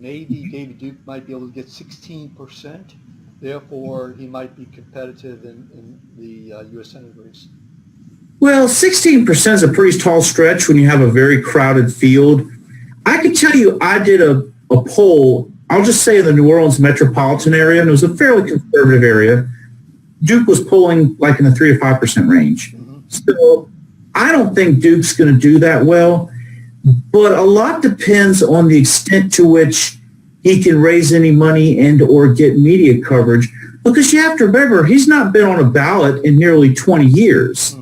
maybe David Duke might be able to get 16%. Therefore, he might be competitive in the U.S. Senate race. Well, 16% is a pretty tall stretch when you have a very crowded field. I can tell you I did a poll, I'll just say in the New Orleans metropolitan area, and it was a fairly conservative area. Duke was polling like in the 3 to 5% range. So I don't think Duke's going to do that well, but a lot depends on the extent to which he can raise any money and or get media coverage, because you have to remember, he's not been on a ballot in nearly 20 years.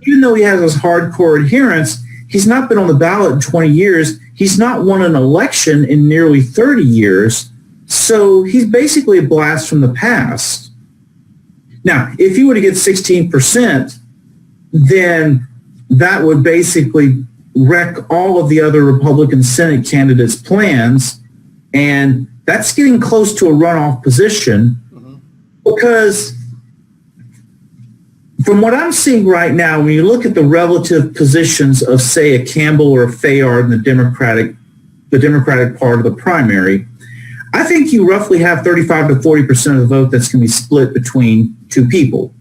Even though he has his hardcore adherents, he's not been on the ballot in 20 years. He's not won an election in nearly 30 years. So he's basically a blast from the past. Now, if he were to get 16%, then that would basically wreck all of the other Republican Senate candidates' plans. And that's getting close to a runoff position because from what I'm seeing right now, when you look at the relative positions of, say, a Campbell or a Fayard in the Democratic part of the primary, I think you roughly have 35 to 40% of the vote that's going to be split between two people.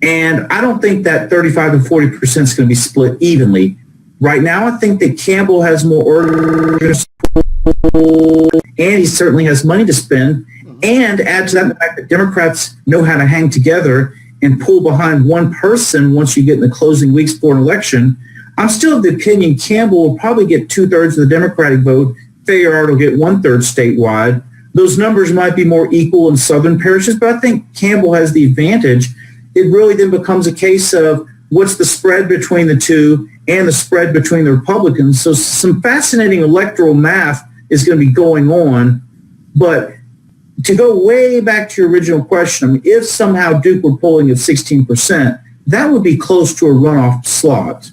And I don't think that 35 to 40% is going to be split evenly. Right now, I think that Campbell has more orders, and he certainly has money to spend. And add to that the fact that Democrats know how to hang together and pull behind one person once you get in the closing weeks for an election. I'm still of the opinion Campbell will probably get 2/3 of the Democratic vote. Fayard will get 1/3 statewide. Those numbers might be more equal in southern parishes, but I think Campbell has the advantage. It really then becomes a case of what's the spread between the two and the spread between the Republicans. So some fascinating electoral math is going to be going on. But to go way back to your original question, I mean, if somehow Duke were polling at 16%, that would be close to a runoff slot.